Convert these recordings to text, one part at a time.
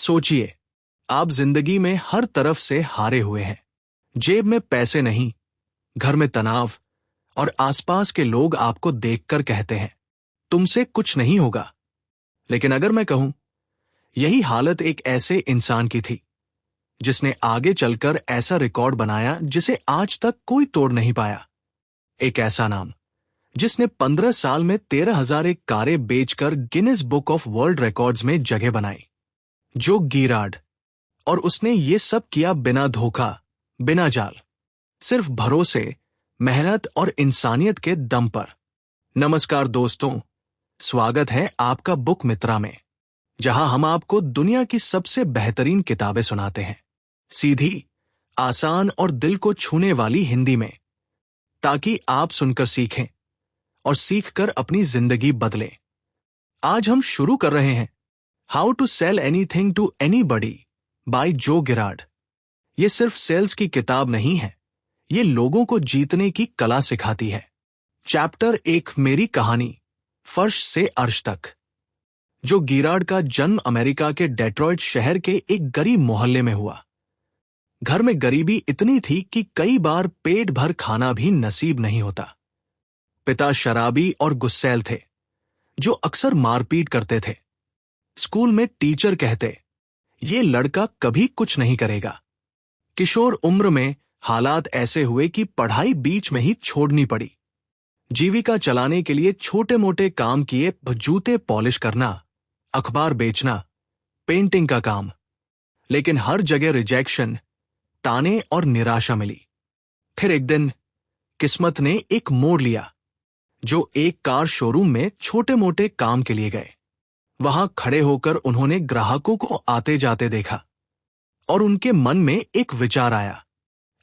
सोचिए, आप जिंदगी में हर तरफ से हारे हुए हैं। जेब में पैसे नहीं, घर में तनाव, और आसपास के लोग आपको देखकर कहते हैं तुमसे कुछ नहीं होगा। लेकिन अगर मैं कहूं, यही हालत एक ऐसे इंसान की थी जिसने आगे चलकर ऐसा रिकॉर्ड बनाया जिसे आज तक कोई तोड़ नहीं पाया। एक ऐसा नाम जिसने 15 साल में 13,001 कारें बेचकर Guinness book of world records में जगह बनाई। जो गिरार्ड। और उसने ये सब किया बिना धोखा, बिना जाल, सिर्फ भरोसे, मेहनत और इंसानियत के दम पर। नमस्कार दोस्तों, स्वागत है आपका बुक मित्रा में, जहां हम आपको दुनिया की सबसे बेहतरीन किताबें सुनाते हैं, सीधी, आसान और दिल को छूने वाली हिंदी में, ताकि आप सुनकर सीखें और सीखकर अपनी जिंदगी बदलें। आज हम शुरू कर रहे हैं how to sell anything to anybody by Joe Girard. ये सिर्फ सेल्स की किताब नहीं है, ये लोगों को जीतने की कला सिखाती है। चैप्टर 1, मेरी कहानी, फर्श से अर्श तक। जो गिरार्ड का जन्म अमेरिका के डेट्रॉइट शहर के एक गरीब मोहल्ले में हुआ। घर में गरीबी इतनी थी कि कई बार पेट भर खाना भी नसीब नहीं होता। पिता शराबी और गुस्सैल थे, जो अक्सर मारपीट करते थे। स्कूल में टीचर कहते, ये लड़का कभी कुछ नहीं करेगा। किशोर उम्र में हालात ऐसे हुए कि पढ़ाई बीच में ही छोड़नी पड़ी। जीविका चलाने के लिए छोटे मोटे काम किए, जूते पॉलिश करना, अखबार बेचना, पेंटिंग का काम। लेकिन हर जगह रिजेक्शन, ताने और निराशा मिली। फिर एक दिन किस्मत ने एक मोड़ लिया। जो एक कार शोरूम में छोटे मोटे काम के लिए गए। वहां खड़े होकर उन्होंने ग्राहकों को आते जाते देखा और उनके मन में एक विचार आया,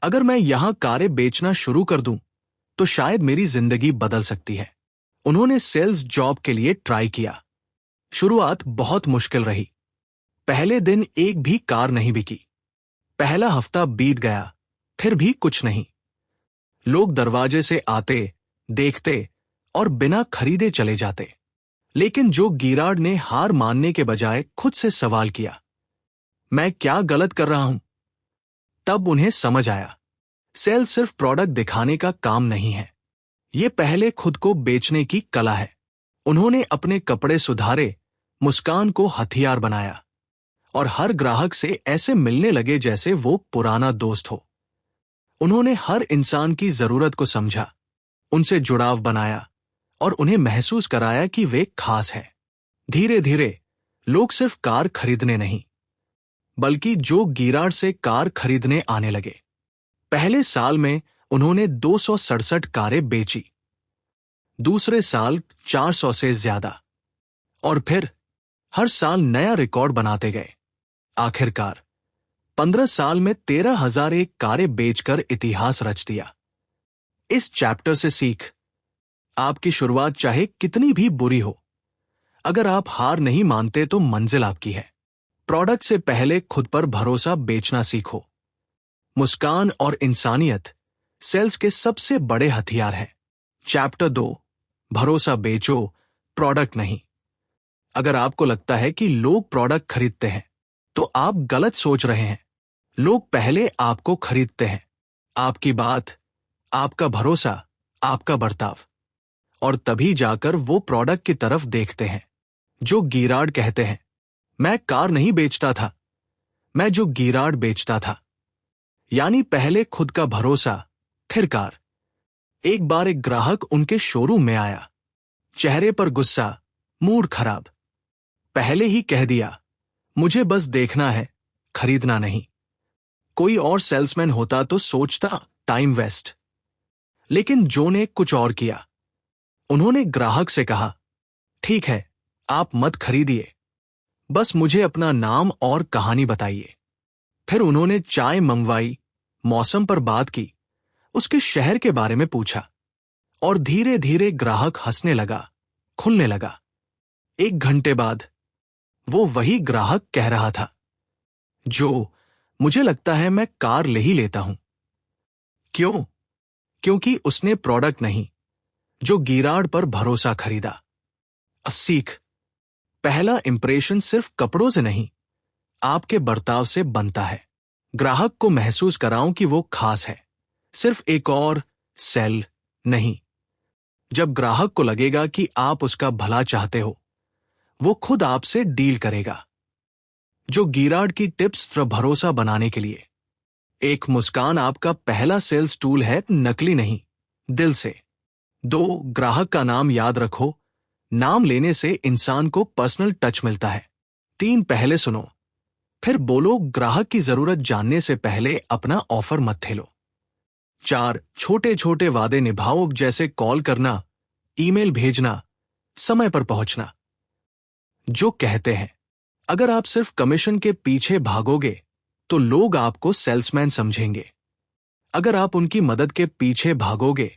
अगर मैं यहां कारें बेचना शुरू कर दूं तो शायद मेरी जिंदगी बदल सकती है। उन्होंने सेल्स जॉब के लिए ट्राई किया। शुरुआत बहुत मुश्किल रही। पहले दिन एक भी कार नहीं बिकी। पहला हफ्ता बीत गया, फिर भी कुछ नहीं। लोग दरवाजे से आते, देखते और बिना खरीदे चले जाते। लेकिन जो गिरार्ड ने हार मानने के बजाय खुद से सवाल किया, मैं क्या गलत कर रहा हूं? तब उन्हें समझ आया, सेल सिर्फ प्रोडक्ट दिखाने का काम नहीं है, ये पहले खुद को बेचने की कला है। उन्होंने अपने कपड़े सुधारे, मुस्कान को हथियार बनाया और हर ग्राहक से ऐसे मिलने लगे जैसे वो पुराना दोस्त हो। उन्होंने हर इंसान की जरूरत को समझा, उनसे जुड़ाव बनाया और उन्हें महसूस कराया कि वे खास हैं। धीरे धीरे लोग सिर्फ कार खरीदने नहीं, बल्कि जो गिरार्ड से कार खरीदने आने लगे। पहले साल में उन्होंने 267 कारें बेची, दूसरे साल 400 से ज्यादा, और फिर हर साल नया रिकॉर्ड बनाते गए। आखिरकार 15 साल में 13,001 कारें बेचकर इतिहास रच दिया। इस चैप्टर से सीख, आपकी शुरुआत चाहे कितनी भी बुरी हो, अगर आप हार नहीं मानते तो मंजिल आपकी है। प्रोडक्ट से पहले खुद पर भरोसा बेचना सीखो। मुस्कान और इंसानियत सेल्स के सबसे बड़े हथियार हैं। चैप्टर 2, भरोसा बेचो, प्रोडक्ट नहीं। अगर आपको लगता है कि लोग प्रोडक्ट खरीदते हैं, तो आप गलत सोच रहे हैं। लोग पहले आपको खरीदते हैं, आपकी बात, आपका भरोसा, आपका बर्ताव, और तभी जाकर वो प्रोडक्ट की तरफ देखते हैं। जो गिरार्ड कहते हैं, मैं कार नहीं बेचता था, मैं जो गिरार्ड बेचता था। यानी पहले खुद का भरोसा, फिर कार। एक बार एक ग्राहक उनके शोरूम में आया, चेहरे पर गुस्सा, मूड खराब। पहले ही कह दिया, मुझे बस देखना है, खरीदना नहीं। कोई और सेल्समैन होता तो सोचता टाइम वेस्ट। लेकिन जो ने कुछ और किया। उन्होंने ग्राहक से कहा, ठीक है, आप मत खरीदिए, बस मुझे अपना नाम और कहानी बताइए। फिर उन्होंने चाय मंगवाई, मौसम पर बात की, उसके शहर के बारे में पूछा, और धीरे धीरे ग्राहक हंसने लगा, खुलने लगा। 1 घंटे बाद वो वही ग्राहक कह रहा था, जो मुझे लगता है मैं कार ले ही लेता हूं। क्यों? क्योंकि उसने प्रोडक्ट नहीं, जो गिरार्ड पर भरोसा खरीदा। सीख, पहला इंप्रेशन सिर्फ कपड़ों से नहीं, आपके बर्ताव से बनता है। ग्राहक को महसूस कराऊं कि वो खास है, सिर्फ एक और सेल नहीं। जब ग्राहक को लगेगा कि आप उसका भला चाहते हो, वो खुद आपसे डील करेगा। जो गिरार्ड की टिप्स फॉर भरोसा बनाने के लिए। एक मुस्कान आपका पहला सेल्स टूल है, नकली नहीं, दिल से। 2, ग्राहक का नाम याद रखो, नाम लेने से इंसान को पर्सनल टच मिलता है। 3, पहले सुनो फिर बोलो, ग्राहक की जरूरत जानने से पहले अपना ऑफर मत ठेलो। 4, छोटे छोटे वादे निभाओ, जैसे कॉल करना, ईमेल भेजना, समय पर पहुंचना। जो कहते हैं, अगर आप सिर्फ कमीशन के पीछे भागोगे तो लोग आपको सेल्समैन समझेंगे। अगर आप उनकी मदद के पीछे भागोगे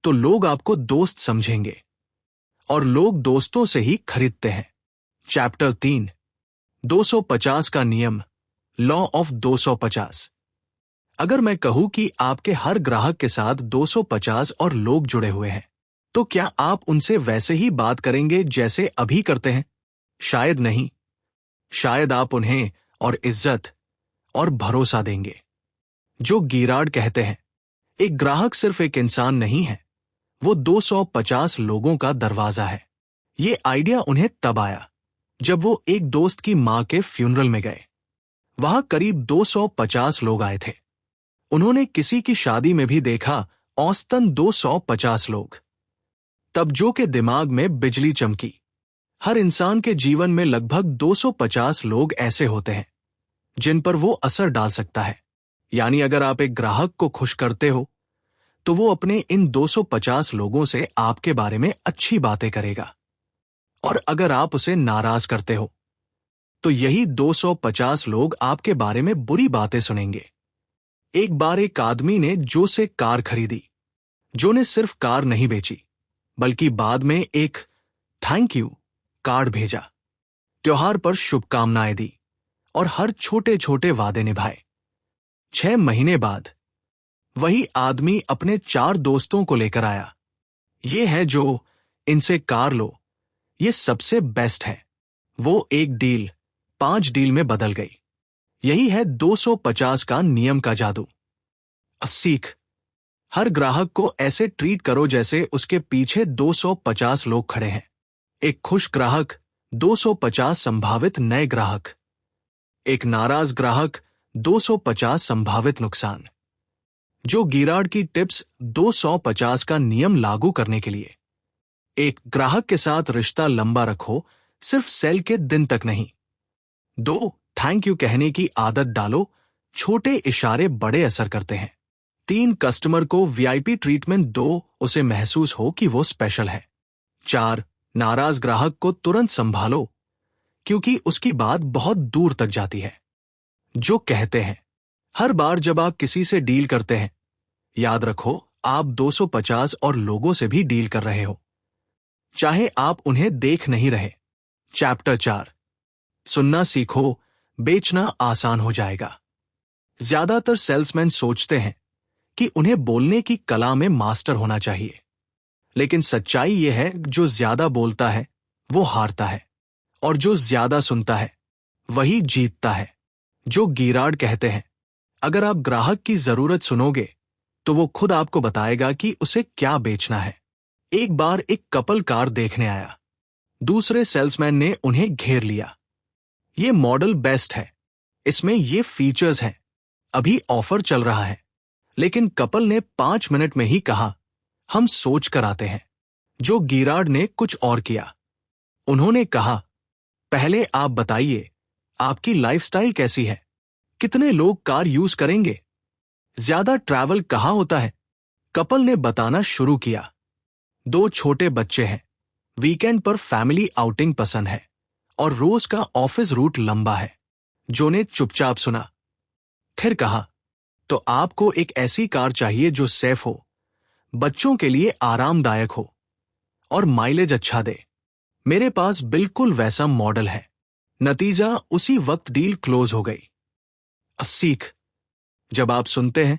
तो लोग आपको दोस्त समझेंगे, और लोग दोस्तों से ही खरीदते हैं। चैप्टर 3, 250 का नियम, लॉ ऑफ 250। अगर मैं कहूं कि आपके हर ग्राहक के साथ 250 और लोग जुड़े हुए हैं, तो क्या आप उनसे वैसे ही बात करेंगे जैसे अभी करते हैं? शायद नहीं। शायद आप उन्हें और इज्जत और भरोसा देंगे। जो गिरार्ड कहते हैं, एक ग्राहक सिर्फ एक इंसान नहीं है, वो 250 लोगों का दरवाजा है। ये आइडिया उन्हें तब आया जब वो एक दोस्त की मां के फ्यूनरल में गए। वहां करीब 250 लोग आए थे। उन्होंने किसी की शादी में भी देखा औसतन 250 लोग। तब जो के दिमाग में बिजली चमकी। हर इंसान के जीवन में लगभग 250 लोग ऐसे होते हैं जिन पर वो असर डाल सकता है। यानी अगर आप एक ग्राहक को खुश करते हो तो वो अपने इन 250 लोगों से आपके बारे में अच्छी बातें करेगा, और अगर आप उसे नाराज करते हो तो यही 250 लोग आपके बारे में बुरी बातें सुनेंगे। एक बार एक आदमी ने जो से कार खरीदी। जो ने सिर्फ कार नहीं बेची, बल्कि बाद में एक थैंक यू कार्ड भेजा, त्योहार पर शुभकामनाएं दी और हर छोटे छोटे वादे निभाए। 6 महीने बाद वही आदमी अपने 4 दोस्तों को लेकर आया। ये है जो, इनसे कार लो, ये सबसे बेस्ट है। वो एक डील 5 डील में बदल गई। यही है 250 का नियम का जादू। सीख, हर ग्राहक को ऐसे ट्रीट करो जैसे उसके पीछे 250 लोग खड़े हैं। एक खुश ग्राहक, 250 संभावित नए ग्राहक। एक नाराज ग्राहक, 250 संभावित नुकसान। जो गिरार्ड की टिप्स 250 का नियम लागू करने के लिए। 1, ग्राहक के साथ रिश्ता लंबा रखो, सिर्फ सेल के दिन तक नहीं। 2, थैंक यू कहने की आदत डालो, छोटे इशारे बड़े असर करते हैं। 3, कस्टमर को वीआईपी ट्रीटमेंट दो, उसे महसूस हो कि वो स्पेशल है। 4, नाराज ग्राहक को तुरंत संभालो, क्योंकि उसकी बात बहुत दूर तक जाती है। जो कहते हैं, हर बार जब आप किसी से डील करते हैं, याद रखो आप 250 और लोगों से भी डील कर रहे हो, चाहे आप उन्हें देख नहीं रहे। चैप्टर 4, सुनना सीखो, बेचना आसान हो जाएगा। ज्यादातर सेल्समैन सोचते हैं कि उन्हें बोलने की कला में मास्टर होना चाहिए, लेकिन सच्चाई यह है, जो ज्यादा बोलता है वो हारता है, और जो ज्यादा सुनता है वही जीतता है। जो गिरार्ड कहते हैं, अगर आप ग्राहक की जरूरत सुनोगे तो वो खुद आपको बताएगा कि उसे क्या बेचना है। एक बार एक कपल कार देखने आया। दूसरे सेल्समैन ने उन्हें घेर लिया। ये मॉडल बेस्ट है, इसमें ये फीचर्स हैं, अभी ऑफर चल रहा है। लेकिन कपल ने 5 मिनट में ही कहा, हम सोच कर आते हैं। जो गिरार्ड ने कुछ और किया। उन्होंने कहा, पहले आप बताइए, आपकी लाइफस्टाइल कैसी है? कितने लोग कार यूज करेंगे? ज्यादा ट्रैवल कहाँ होता है? कपल ने बताना शुरू किया। 2 छोटे बच्चे हैं, वीकेंड पर फैमिली आउटिंग पसंद है, और रोज का ऑफिस रूट लंबा है। जो ने चुपचाप सुना, फिर कहा, तो आपको एक ऐसी कार चाहिए जो सेफ हो, बच्चों के लिए आरामदायक हो और माइलेज अच्छा दे। मेरे पास बिल्कुल वैसा मॉडल है। नतीजा, उसी वक्त डील क्लोज हो गई। सीख, जब आप सुनते हैं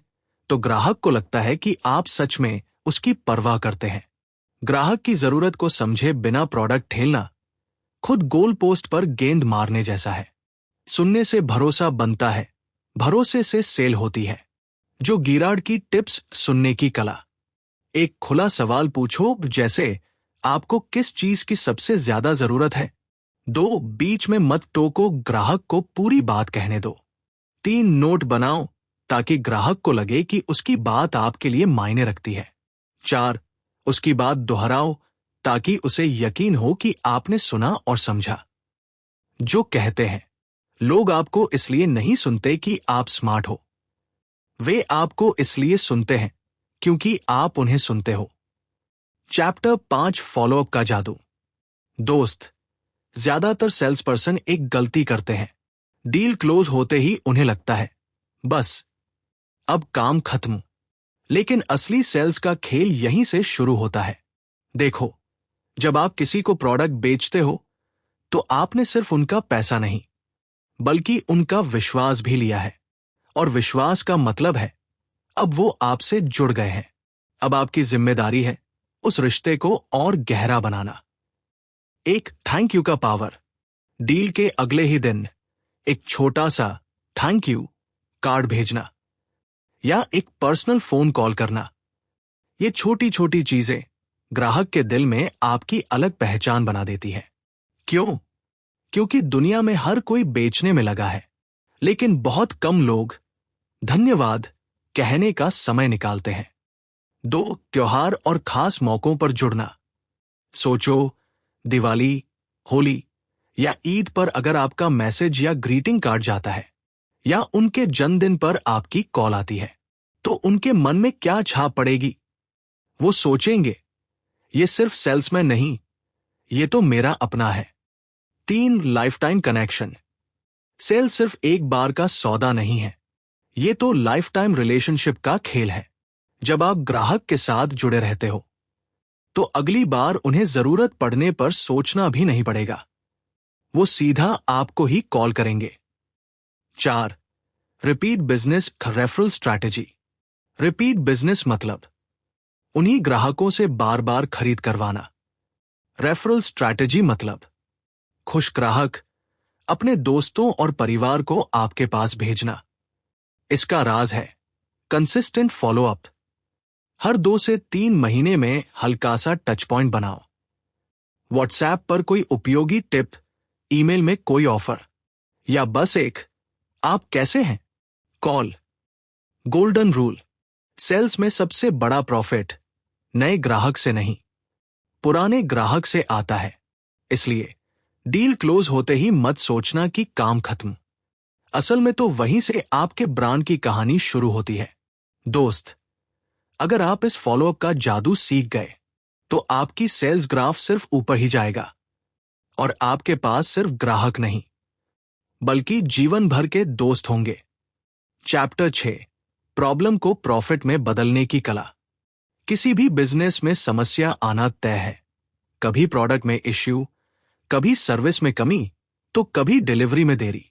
तो ग्राहक को लगता है कि आप सच में उसकी परवाह करते हैं। ग्राहक की जरूरत को समझे बिना प्रोडक्ट ठेलना खुद गोल पोस्ट पर गेंद मारने जैसा है। सुनने से भरोसा बनता है, भरोसे से सेल होती है। जो गिरार्ड की टिप्स, सुनने की कला। एक खुला सवाल पूछो, जैसे आपको किस चीज की सबसे ज्यादा जरूरत है। 2. बीच में मत टोको, ग्राहक को पूरी बात कहने दो। 3. नोट बनाओ ताकि ग्राहक को लगे कि उसकी बात आपके लिए मायने रखती है। 4. उसकी बात दोहराओ ताकि उसे यकीन हो कि आपने सुना और समझा। जो कहते हैं, लोग आपको इसलिए नहीं सुनते कि आप स्मार्ट हो, वे आपको इसलिए सुनते हैं क्योंकि आप उन्हें सुनते हो। चैप्टर 5, फॉलोअप का जादू। दोस्त, ज्यादातर सेल्स पर्सन एक गलती करते हैं। डील क्लोज होते ही उन्हें लगता है, बस अब काम खत्म। लेकिन असली सेल्स का खेल यहीं से शुरू होता है। देखो, जब आप किसी को प्रोडक्ट बेचते हो तो आपने सिर्फ उनका पैसा नहीं, बल्कि उनका विश्वास भी लिया है। और विश्वास का मतलब है अब वो आपसे जुड़ गए हैं। अब आपकी जिम्मेदारी है उस रिश्ते को और गहरा बनाना। एक थैंक यू का पावर। डील के अगले ही दिन एक छोटा सा थैंक यू कार्ड भेजना या एक पर्सनल फोन कॉल करना। ये छोटी छोटी चीजें ग्राहक के दिल में आपकी अलग पहचान बना देती है। क्यों? क्योंकि दुनिया में हर कोई बेचने में लगा है, लेकिन बहुत कम लोग धन्यवाद कहने का समय निकालते हैं। 2. त्योहार और खास मौकों पर जुड़ना। सोचो, दिवाली, होली या ईद पर अगर आपका मैसेज या ग्रीटिंग कार्ड जाता है, या उनके जन्मदिन पर आपकी कॉल आती है, तो उनके मन में क्या छाप पड़ेगी? वो सोचेंगे, ये सिर्फ सेल्समैन नहीं, ये तो मेरा अपना है। 3. Life time connection. सेल सिर्फ एक बार का सौदा नहीं है, ये तो लाइफ टाइम रिलेशनशिप का खेल है। जब आप ग्राहक के साथ जुड़े रहते हो तो अगली बार उन्हें जरूरत पड़ने पर सोचना भी नहीं पड़ेगा, वो सीधा आपको ही कॉल करेंगे। 4. Repeat business referral strategy. Repeat business मतलब उन्हीं ग्राहकों से बार बार खरीद करवाना। रेफरल स्ट्रैटेजी मतलब खुश ग्राहक अपने दोस्तों और परिवार को आपके पास भेजना। इसका राज है कंसिस्टेंट फॉलोअप। हर 2 से 3 महीने में हल्का सा टच पॉइंट बनाओ। व्हाट्सएप पर कोई उपयोगी टिप, ईमेल में कोई ऑफर, या बस एक आप कैसे हैं कॉल। Golden rule. सेल्स में सबसे बड़ा प्रॉफिट नए ग्राहक से नहीं, पुराने ग्राहक से आता है। इसलिए डील क्लोज होते ही मत सोचना कि काम खत्म। असल में तो वहीं से आपके ब्रांड की कहानी शुरू होती है। दोस्त, अगर आप इस फॉलोअप का जादू सीख गए तो आपकी सेल्स ग्राफ सिर्फ ऊपर ही जाएगा और आपके पास सिर्फ ग्राहक नहीं, बल्कि जीवन भर के दोस्त होंगे। चैप्टर 6, प्रॉब्लम को प्रॉफिट में बदलने की कला। किसी भी बिजनेस में समस्या आना तय है। कभी प्रोडक्ट में इश्यू, कभी सर्विस में कमी, तो कभी डिलीवरी में देरी।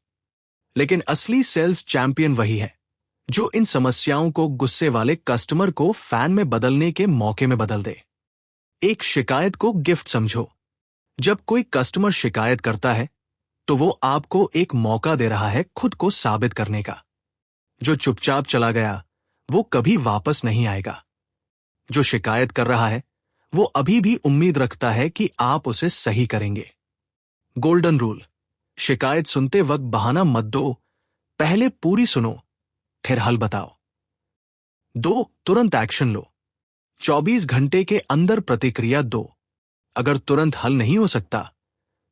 लेकिन असली सेल्स चैंपियन वही है जो इन समस्याओं को गुस्से वाले कस्टमर को फैन में बदलने के मौके में बदल दे। एक शिकायत को गिफ्ट समझो। जब कोई कस्टमर शिकायत करता है तो वो आपको एक मौका दे रहा है खुद को साबित करने का। जो चुपचाप चला गया वो कभी वापस नहीं आएगा। जो शिकायत कर रहा है वो अभी भी उम्मीद रखता है कि आप उसे सही करेंगे। Golden rule. शिकायत सुनते वक्त बहाना मत दो, पहले पूरी सुनो, फिर हल बताओ। 2. तुरंत एक्शन लो। 24 घंटे के अंदर प्रतिक्रिया दो। अगर तुरंत हल नहीं हो सकता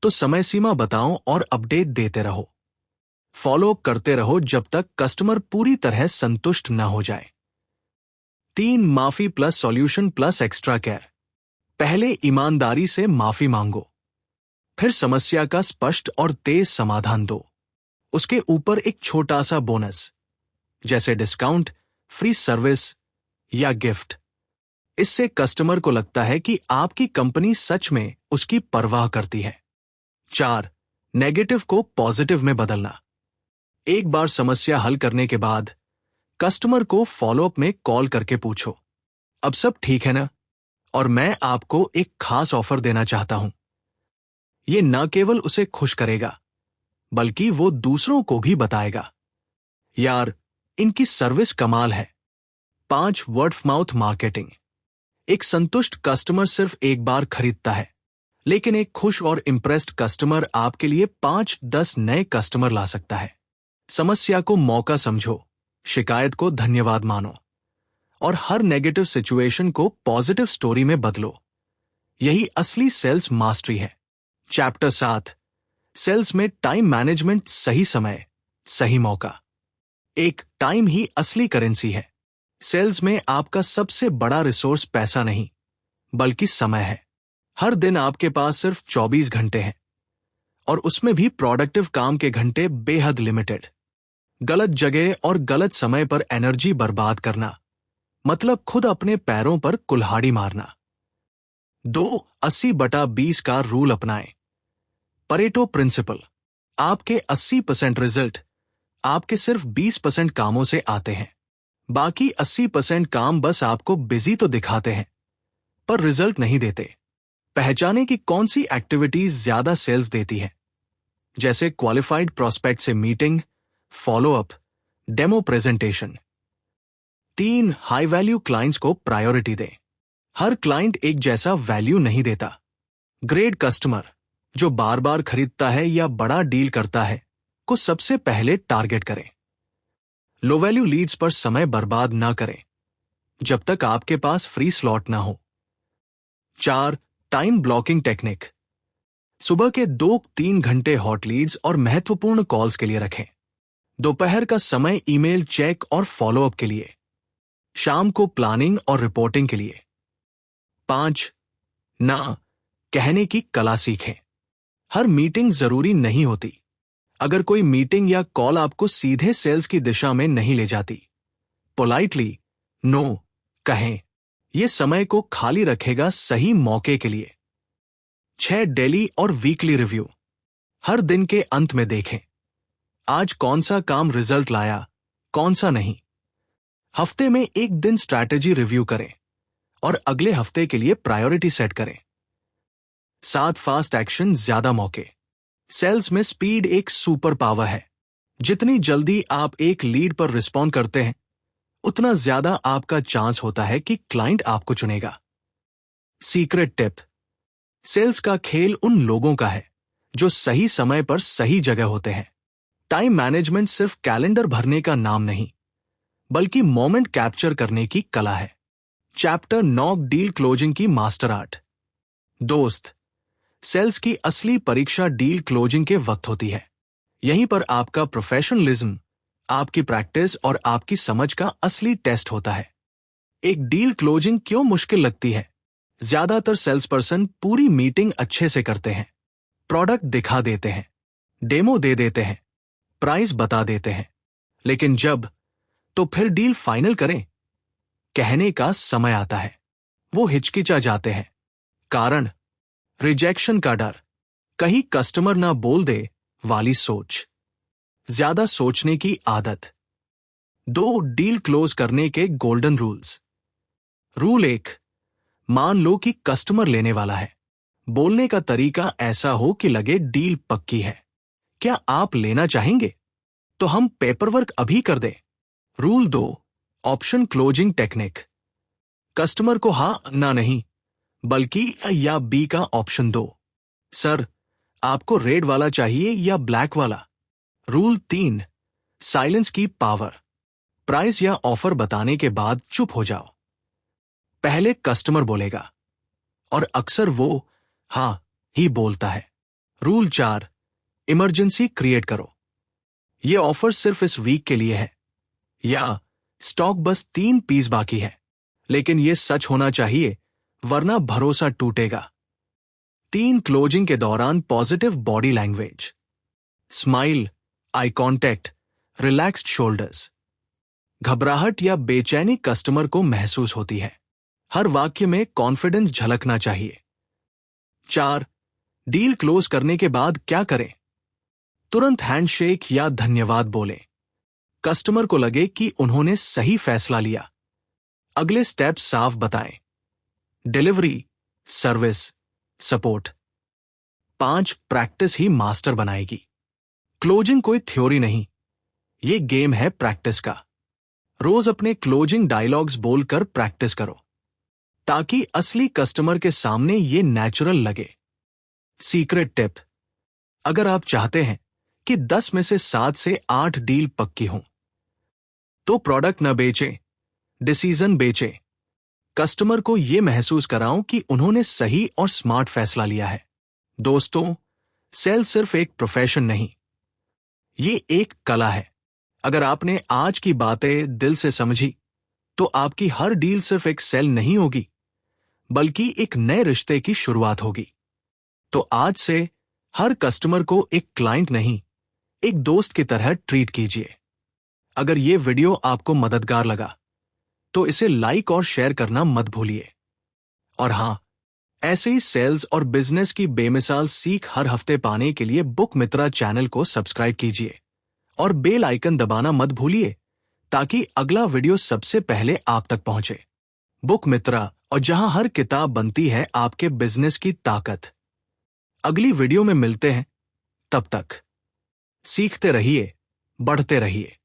तो समय सीमा बताओ और अपडेट देते रहो। फॉलोअप करते रहो जब तक कस्टमर पूरी तरह संतुष्ट न हो जाए। 3. माफी plus solution plus extra care. पहले ईमानदारी से माफी मांगो, फिर समस्या का स्पष्ट और तेज समाधान दो। उसके ऊपर एक छोटा सा बोनस, जैसे डिस्काउंट, फ्री सर्विस या गिफ्ट। इससे कस्टमर को लगता है कि आपकी कंपनी सच में उसकी परवाह करती है। 4. नेगेटिव को पॉजिटिव में बदलना। एक बार समस्या हल करने के बाद कस्टमर को फॉलोअप में कॉल करके पूछो, अब सब ठीक है ना, और मैं आपको एक खास ऑफर देना चाहता हूं। ये न केवल उसे खुश करेगा बल्कि वो दूसरों को भी बताएगा। यार, इनकी सर्विस कमाल है। 5 वर्ड ऑफ माउथ मार्केटिंग। एक संतुष्ट कस्टमर सिर्फ एक बार खरीदता है, लेकिन एक खुश और इंप्रेस्ड कस्टमर आपके लिए 5-10 नए कस्टमर ला सकता है। समस्या को मौका समझो, शिकायत को धन्यवाद मानो और हर नेगेटिव सिचुएशन को पॉजिटिव स्टोरी में बदलो। यही असली सेल्स मास्टरी है। चैप्टर 7, सेल्स में टाइम मैनेजमेंट, सही समय, सही मौका। एक टाइम ही असली करेंसी है। सेल्स में आपका सबसे बड़ा रिसोर्स पैसा नहीं, बल्कि समय है। हर दिन आपके पास सिर्फ 24 घंटे हैं, और उसमें भी प्रोडक्टिव काम के घंटे बेहद लिमिटेड। गलत जगह और गलत समय पर एनर्जी बर्बाद करना मतलब खुद अपने पैरों पर कुल्हाड़ी मारना। 2-80/20 का रूल अपनाएं। Pareto principle. आपके 80% रिजल्ट आपके सिर्फ 20% कामों से आते हैं। बाकी 80% काम बस आपको बिजी तो दिखाते हैं, पर रिजल्ट नहीं देते। पहचाने कि कौन सी एक्टिविटीज ज्यादा सेल्स देती है, जैसे क्वालिफाइड प्रोस्पेक्ट से meeting, follow up, demo presentation. 3 high value clients को प्रायोरिटी दें। हर क्लाइंट एक जैसा वैल्यू नहीं देता। ग्रेट कस्टमर, जो बार बार खरीदता है या बड़ा डील करता है, को सबसे पहले टारगेट करें। लो वैल्यू लीड्स पर समय बर्बाद ना करें जब तक आपके पास फ्री स्लॉट ना हो। 4 टाइम ब्लॉकिंग टेक्निक। सुबह के 2-3 घंटे हॉट लीड्स और महत्वपूर्ण कॉल्स के लिए रखें। दोपहर का समय ईमेल चेक और फॉलोअप के लिए। शाम को प्लानिंग और रिपोर्टिंग के लिए। 5 ना कहने की कला सीखें। हर मीटिंग जरूरी नहीं होती। अगर कोई मीटिंग या कॉल आपको सीधे सेल्स की दिशा में नहीं ले जाती, पोलाइटली नो कहें। यह समय को खाली रखेगा सही मौके के लिए। 6 डेली और वीकली रिव्यू। हर दिन के अंत में देखें, आज कौन सा काम रिजल्ट लाया, कौन सा नहीं। हफ्ते में एक दिन स्ट्रैटेजी रिव्यू करें और अगले हफ्ते के लिए प्रायोरिटी सेट करें। 7 फास्ट एक्शन, ज्यादा मौके। सेल्स में स्पीड एक सुपर पावर है। जितनी जल्दी आप एक लीड पर रिस्पॉन्ड करते हैं, उतना ज्यादा आपका चांस होता है कि क्लाइंट आपको चुनेगा। Secret tip. सेल्स का खेल उन लोगों का है जो सही समय पर सही जगह होते हैं। टाइम मैनेजमेंट सिर्फ कैलेंडर भरने का नाम नहीं, बल्कि मोमेंट कैप्चर करने की कला है। चैप्टर 9 डील क्लोजिंग की मास्टर आर्ट। दोस्त, सेल्स की असली परीक्षा डील क्लोजिंग के वक्त होती है। यहीं पर आपका प्रोफेशनलिज्म, आपकी प्रैक्टिस और आपकी समझ का असली टेस्ट होता है। एक डील क्लोजिंग क्यों मुश्किल लगती है? ज्यादातर सेल्स पर्सन पूरी मीटिंग अच्छे से करते हैं, प्रोडक्ट दिखा देते हैं, डेमो दे देते हैं, प्राइस बता देते हैं, लेकिन जब तो फिर डील फाइनल करें कहने का समय आता है, वो हिचकिचा जाते हैं। कारण, रिजेक्शन का डर, कहीं कस्टमर ना बोल दे वाली सोच, ज्यादा सोचने की आदत। 2 डील क्लोज करने के गोल्डन रूल्स। रूल 1, मान लो कि कस्टमर लेने वाला है। बोलने का तरीका ऐसा हो कि लगे डील पक्की है। क्या आप लेना चाहेंगे? तो हम पेपरवर्क अभी कर दें। Rule 2, option closing technique. Customer को हां ना नहीं, बल्कि या बी का ऑप्शन दो। सर, आपको रेड वाला चाहिए या ब्लैक वाला? रूल 3, साइलेंस की पावर। प्राइस या ऑफर बताने के बाद चुप हो जाओ। पहले कस्टमर बोलेगा और अक्सर वो हां ही बोलता है। रूल 4, इमरजेंसी क्रिएट करो। ये ऑफर सिर्फ इस वीक के लिए है, या स्टॉक बस 3 पीस बाकी है, लेकिन यह सच होना चाहिए वरना भरोसा टूटेगा। 3 क्लोजिंग के दौरान positive body language, smile, eye contact, relaxed shoulders. घबराहट या बेचैनी कस्टमर को महसूस होती है। हर वाक्य में कॉन्फिडेंस झलकना चाहिए। 4 डील क्लोज करने के बाद क्या करें? तुरंत हैंडशेक या धन्यवाद बोलें। कस्टमर को लगे कि उन्होंने सही फैसला लिया। अगले स्टेप्स साफ बताएं। Delivery, service, support. 5 प्रैक्टिस ही मास्टर बनाएगी। क्लोजिंग कोई थ्योरी नहीं, ये गेम है प्रैक्टिस का। रोज अपने क्लोजिंग डायलॉग्स बोलकर प्रैक्टिस करो ताकि असली कस्टमर के सामने ये नेचुरल लगे। सीक्रेट टिप, अगर आप चाहते हैं कि 10 में से 7 से 8 डील पक्की हों, तो प्रोडक्ट न बेचें, डिसीजन बेचें। कस्टमर को यह महसूस कराओ कि उन्होंने सही और स्मार्ट फैसला लिया है। दोस्तों, सेल सिर्फ एक प्रोफेशन नहीं, ये एक कला है। अगर आपने आज की बातें दिल से समझी, तो आपकी हर डील सिर्फ एक सेल नहीं होगी, बल्कि एक नए रिश्ते की शुरुआत होगी। तो आज से हर कस्टमर को एक क्लाइंट नहीं, एक दोस्त की तरह ट्रीट कीजिए। अगर ये वीडियो आपको मददगार लगा, तो इसे लाइक और शेयर करना मत भूलिए। और हां, ऐसे ही सेल्स और बिजनेस की बेमिसाल सीख हर हफ्ते पाने के लिए बुक मित्रा चैनल को सब्सक्राइब कीजिए और बेल आइकन दबाना मत भूलिए, ताकि अगला वीडियो सबसे पहले आप तक पहुंचे। बुक मित्रा, और जहां हर किताब बनती है आपके बिजनेस की ताकत। अगली वीडियो में मिलते हैं, तब तक सीखते रहिए, बढ़ते रहिए।